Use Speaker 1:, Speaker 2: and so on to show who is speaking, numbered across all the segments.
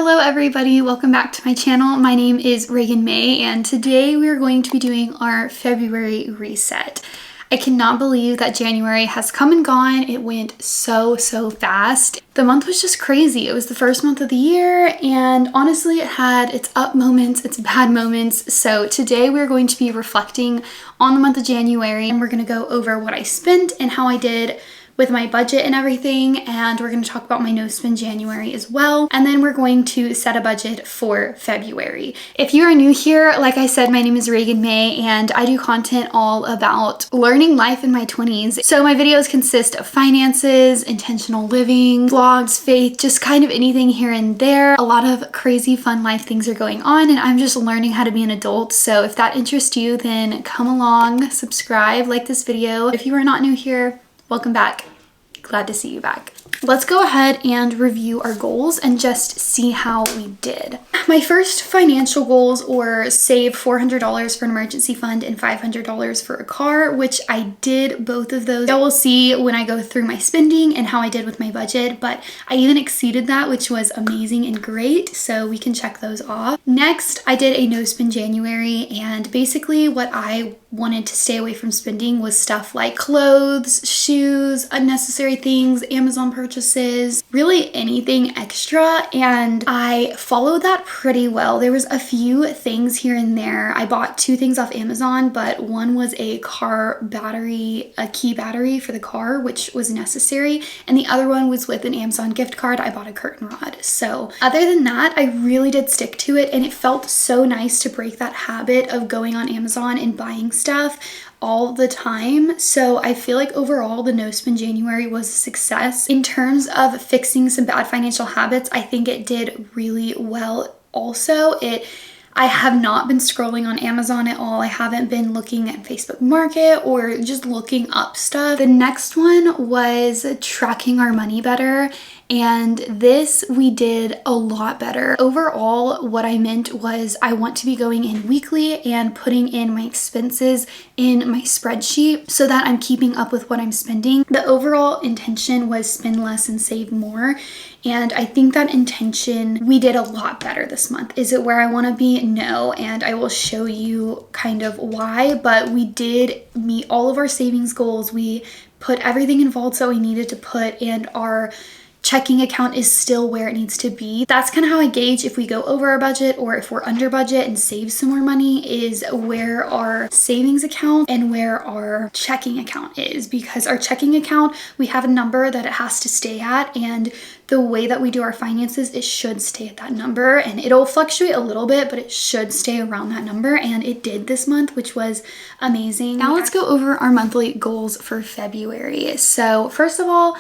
Speaker 1: Hello everybody, welcome back to my channel. My name is Reagan May and today we are going to be doing our February reset. I cannot believe that January has come and gone. It went so fast. The month was just crazy. It was the first month of the year and honestly it had its up moments, its bad moments. So today we're going to be reflecting on the month of January and we're going to go over what I spent and how I did with my budget and everything, and we're going to talk about my no spend January as well, and then we're going to set a budget for February. If you are new here, like I said, my name is Reagan May and I do content all about learning life in my 20s. So my videos consist of finances, intentional living, vlogs, faith, just kind of anything here and there. A lot of crazy fun life things are going on and I'm just learning how to be an adult. So if that interests you, then come along, subscribe, like this video. If you are not new here, welcome back. Glad to see you back. Let's go ahead and review our goals and just see how we did. My first financial goals were save $400 for an emergency fund and $500 for a car, which I did both of those. I will see when I go through my spending and how I did with my budget, but I even exceeded that, which was amazing and great. So we can check those off. Next, I did a no spend January, and basically what I wanted to stay away from spending was stuff like clothes, shoes, unnecessary things, Amazon purchases, really anything extra, and I followed that pretty well. There was a few things here and there. I bought two things off Amazon, but one was a car battery, a key battery for the car, which was necessary, and the other one was with an Amazon gift card. I bought a curtain rod. So other than that, I really did stick to it, and it felt so nice to break that habit of going on Amazon and buying stuff all the time. So I feel like overall the no spend January was a success. In terms of fixing some bad financial habits, I think it did really well also. I have not been scrolling on Amazon at all. I haven't been looking at Facebook Market or just looking up stuff. The next one was tracking our money better. And this we did a lot better. Overall, what I meant was I want to be going in weekly and putting in my expenses in my spreadsheet so that I'm keeping up with what I'm spending. The overall intention was spend less and save more. And I think that intention, we did a lot better this month. Is it where I want to be? No. And I will show you kind of why, but we did meet all of our savings goals. We put everything in vaults that we needed to put, and our checking account is still where it needs to be. That's kind of how I gauge if we go over our budget or if we're under budget and save some more money, is where our savings account and where our checking account is, because our checking account, we have a number that it has to stay at, and the way that we do our finances, it should stay at that number, and it'll fluctuate a little bit, but it should stay around that number, and it did this month, which was amazing. Now let's go over our monthly goals for February. So first of all,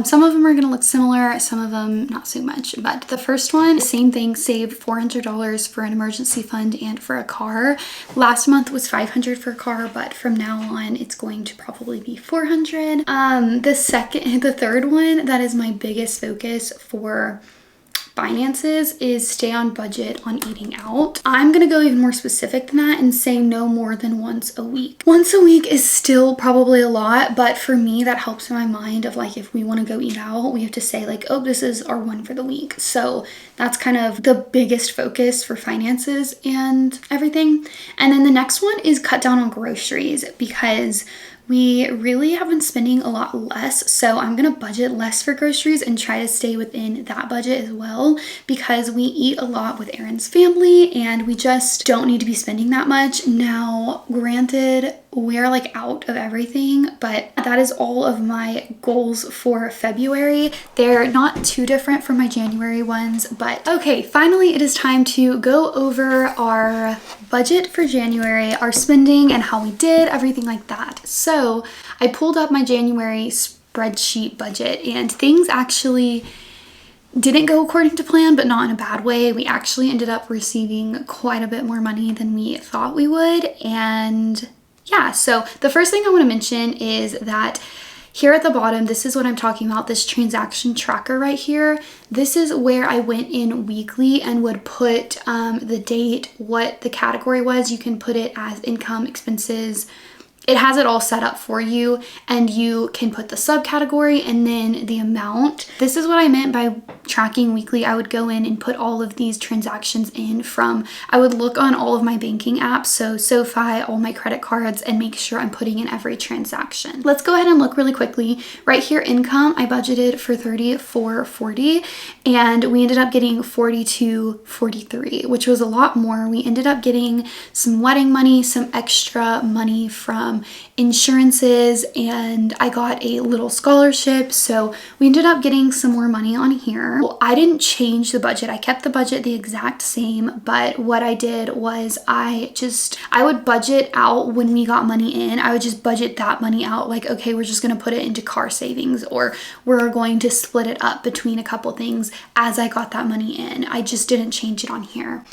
Speaker 1: some of them are going to look similar, some of them not so much, but the first one, same thing, save $400 for an emergency fund and for a car. Last month was $500 for a car, but from now on it's going to probably be $400. The third one that is my biggest focus for finances is stay on budget on eating out. I'm gonna go even more specific than that and say no more than once a week. Once a week is still probably a lot, but for me that helps in my mind of like, if we want to go eat out, we have to say like, oh, this is our one for the week. So that's kind of the biggest focus for finances and everything. And then the next one is cut down on groceries, because we really have been spending a lot less, so I'm gonna budget less for groceries and try to stay within that budget as well, because we eat a lot with Aaron's family and we just don't need to be spending that much. Now, granted, we're like out of everything, but that is all of my goals for February. They're not too different from my January ones, but okay, finally it is time to go over our budget for January, our spending and how we did, everything like that. So I pulled up my January spreadsheet budget and things actually didn't go according to plan, but not in a bad way. We actually ended up receiving quite a bit more money than we thought we would, and yeah, so the first thing I want to mention is that here at the bottom, this is what I'm talking about, this transaction tracker right here. This is where I went in weekly and would put the date, what the category was. You can put it as income, expenses, it has it all set up for you, and you can put the subcategory and then the amount. This is what I meant by tracking weekly. I would go in and put all of these transactions in from, I would look on all of my banking apps, so SoFi, all my credit cards, and make sure I'm putting in every transaction. Let's go ahead and look really quickly. Right here, income, I budgeted for $34.40, and we ended up getting $42.43, which was a lot more. We ended up getting some wedding money, some extra money from insurances, and I got a little scholarship, so we ended up getting some more money on here. Well, I didn't change the budget. I kept the budget the exact same, but what I did was I would budget out when we got money in. I would just budget that money out, like, okay, we're just gonna put it into car savings, or we're going to split it up between a couple things as I got that money in. I just didn't change it on here.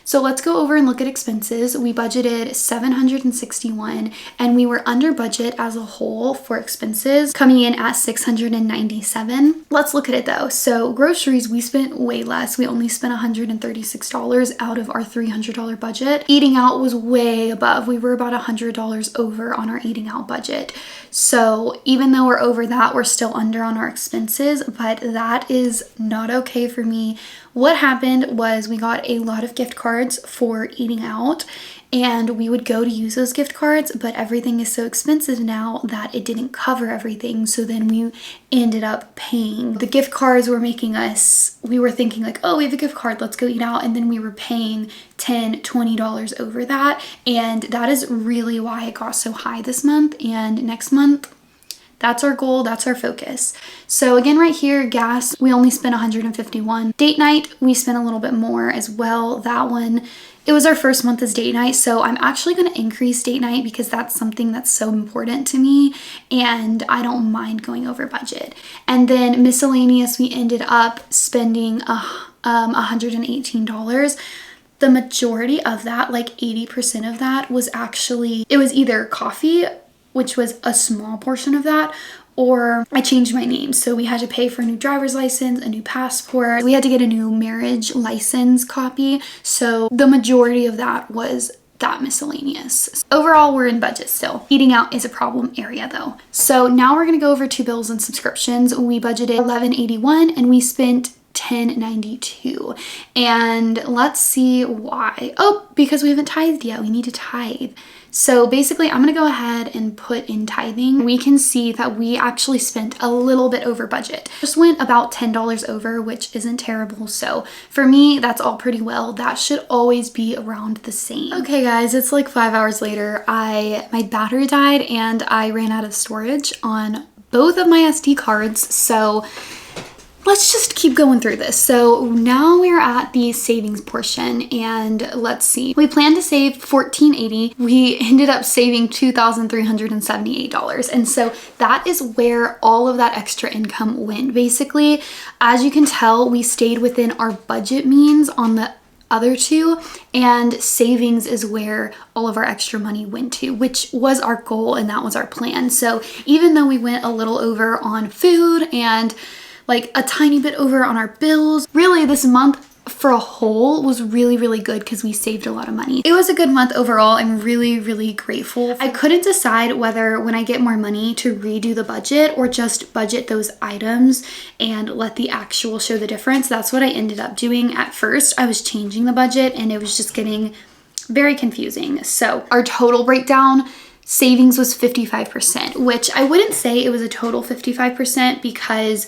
Speaker 1: So let's go over and look at expenses. We budgeted $761, and we were under budget as a whole for expenses, coming in at $697. Let's look at it though. So groceries, we spent way less. We only spent $136 out of our $300 budget. Eating out was way above. We were about $100 over on our eating out budget. So even though we're over that, we're still under on our expenses, but that is not okay for me. What happened was we got a lot of gift cards for eating out, and we would go to use those gift cards, but everything is so expensive now that it didn't cover everything. So then we ended up paying. The gift cards were making us, we were thinking like, oh, we have a gift card, let's go eat out. And then we were paying $10, $20 over that. And that is really why it got so high this month. And next month, that's our goal, that's our focus. So again, right here, gas, we only spent $151. Date night, we spent a little bit more as well. That one, it was our first month as date night, so I'm actually going to increase date night because that's something that's so important to me, and I don't mind going over budget. And then miscellaneous, we ended up spending $118. The majority of that, like 80% of that, was actually, it was either coffee, which was a small portion of that, or I changed my name. So we had to pay for a new driver's license, a new passport. We had to get a new marriage license copy. So the majority of that was that miscellaneous. Overall, we're in budget still. Eating out is a problem area though. So now we're gonna go over to bills and subscriptions. We budgeted $11.81 and we spent $10.92. And let's see why. Oh, because we haven't tithed yet. We need to tithe. So basically, I'm gonna go ahead and put in tithing. We can see that we actually spent a little bit over budget. Just went about $10 over, which isn't terrible. So for me, that's all pretty well. That should always be around the same. Okay guys, it's like 5 hours later. My battery died and I ran out of storage on both of my SD cards. So let's just keep going through this. So now we're at the savings portion, and let's see. We planned to save $1,480. We ended up saving $2,378. And so that is where all of that extra income went. Basically, as you can tell, we stayed within our budget means on the other two, and savings is where all of our extra money went to, which was our goal and that was our plan. So even though we went a little over on food and like a tiny bit over on our bills, really this month for a whole was really, really good because we saved a lot of money. It was a good month overall. I'm really, really grateful. I couldn't decide whether when I get more money to redo the budget or just budget those items and let the actual show the difference. That's what I ended up doing. At first, I was changing the budget and it was just getting very confusing. So our total breakdown, savings was 55%, which I wouldn't say it was a total 55% because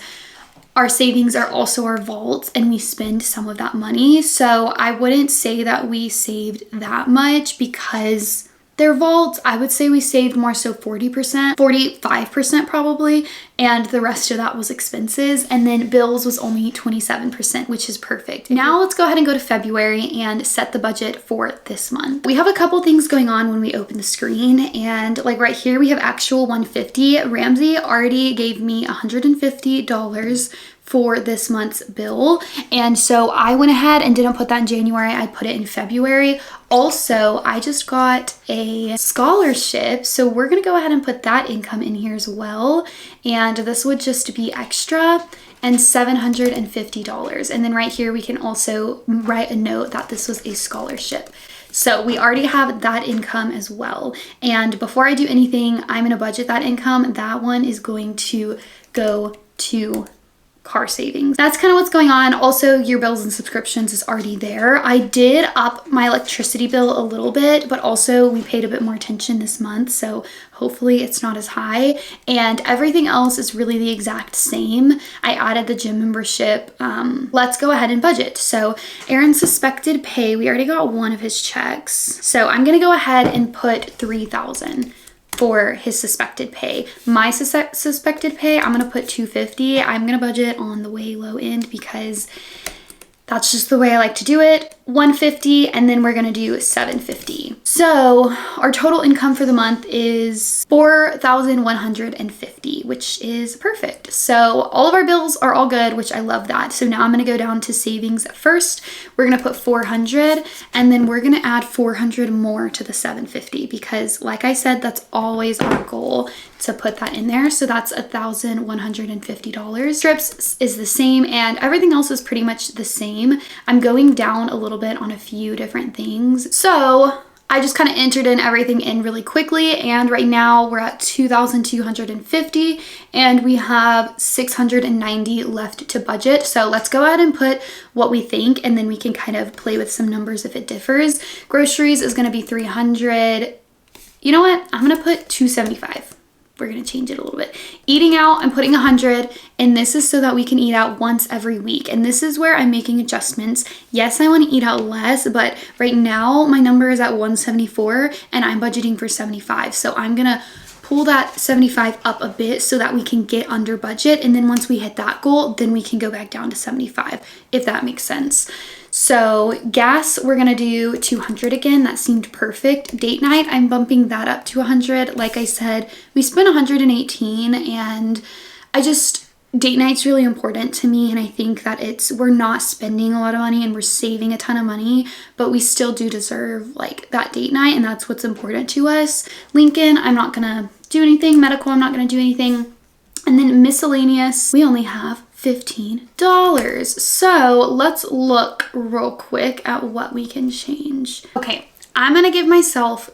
Speaker 1: our savings are also our vaults and we spend some of that money. So I wouldn't say that we saved that much because they're vaults. I would say we saved more so 40%, 45% probably, and the rest of that was expenses. And then bills was only 27%, which is perfect. Now let's go ahead and go to February and set the budget for this month. We have a couple things going on when we open the screen, and like right here, we have actual $150. Ramsey already gave me $150 for this month's bill. And so I went ahead and didn't put that in January. I put it in February. Also, I just got a scholarship. So we're gonna go ahead and put that income in here as well. And this would just be extra and $750. And then right here, we can also write a note that this was a scholarship. So we already have that income as well. And before I do anything, I'm gonna budget that income. That one is going to go to car savings. That's kind of what's going on. Also, your bills and subscriptions is already there. I did up my electricity bill a little bit, but also we paid a bit more attention this month, so hopefully it's not as high. And everything else is really the exact same. I added the gym membership. Let's go ahead and budget. So Aaron's suspected pay, we already got one of his checks. So I'm gonna go ahead and put $3,000 for his suspected pay. My suspected pay, I'm gonna put $250. I'm gonna budget on the way low end because that's just the way I like to do it. $150, and then we're gonna do $750. So our total income for the month is $4,150, which is perfect. So all of our bills are all good, which I love that. So now I'm gonna go down to savings first. We're gonna put $400, and then we're gonna add $400 more to the $750 because, like I said, that's always our goal to put that in there. So that's $1,150. Strips is the same, and everything else is pretty much the same. I'm going down a little bit on a few different things. So I just kind of entered everything in really quickly, and right now we're at 2,250 and we have 690 left to budget. So let's go ahead and put what we think, and then we can kind of play with some numbers if it differs. Groceries is going to be 300. You know what? I'm going to put 275. We're gonna change it a little bit. Eating out, I'm putting 100, and this is so that we can eat out once every week. And this is where I'm making adjustments. Yes, I wanna eat out less, but right now my number is at 174 and I'm budgeting for 75. So I'm gonna pull that 75 up a bit so that we can get under budget. And then once we hit that goal, then we can go back down to 75, if that makes sense. So gas, we're gonna do 200 again. That seemed perfect. Date night, I'm bumping that up to 100. Like I said, we spent 118, and date night's really important to me, and I think that we're not spending a lot of money and we're saving a ton of money, but we still do deserve like that date night, and that's what's important to us. Lincoln, I'm not gonna do anything. Medical, I'm not gonna do anything. And then miscellaneous, we only have $15. So let's look real quick at what we can change. Okay, I'm gonna give myself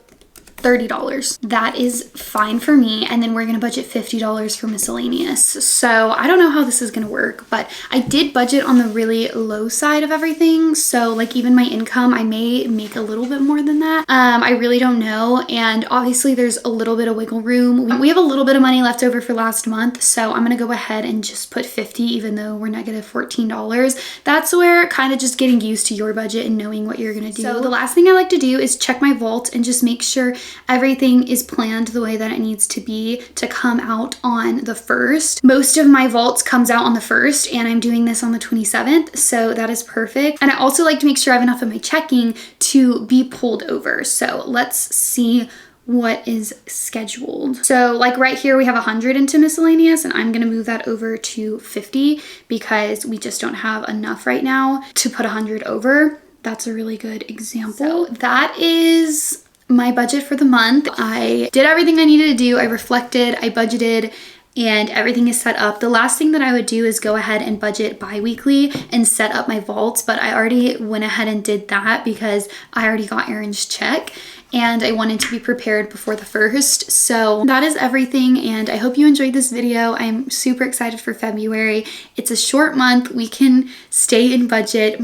Speaker 1: $30. That is fine for me. And then we're gonna budget $50 for miscellaneous. So I don't know how this is gonna work, but I did budget on the really low side of everything. So like even my income, I may make a little bit more than that. I really don't know. And obviously there's a little bit of wiggle room. We have a little bit of money left over for last month. So I'm gonna go ahead and just put 50, even though we're negative $14. That's where kind of just getting used to your budget and knowing what you're gonna do. So the last thing I like to do is check my vault and just make sure everything is planned the way that it needs to be to come out on the 1st. Most of my vaults comes out on the 1st, and I'm doing this on the 27th, so that is perfect. And I also like to make sure I have enough of my checking to be pulled over. So let's see what is scheduled. So like right here, we have 100 into miscellaneous, and I'm gonna move that over to 50 because we just don't have enough right now to put 100 over. That's a really good example. So that is my budget for the month. I did everything I needed to do. I reflected, I budgeted, and everything is set up. The last thing that I would do is go ahead and budget bi-weekly and set up my vaults, but I already went ahead and did that because I already got Aaron's check and I wanted to be prepared before the 1st. So that is everything, and I hope you enjoyed this video. I'm super excited for February. It's a short month. We can stay in budget.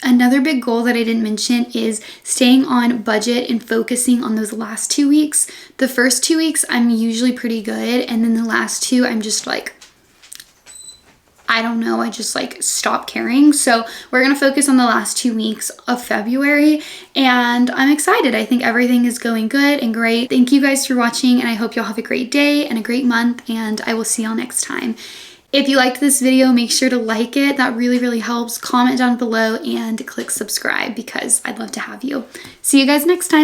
Speaker 1: Another big goal that I didn't mention is staying on budget and focusing on those last 2 weeks. The first 2 weeks, I'm usually pretty good. And then the last 2, I'm just like, I don't know, I just like stop caring. So we're gonna focus on the last 2 weeks of February, and I'm excited. I think everything is going good and great. Thank you guys for watching, and I hope y'all have a great day and a great month, and I will see y'all next time. If you liked this video, make sure to like it. That really, really helps. Comment down below and click subscribe because I'd love to have you. See you guys next time.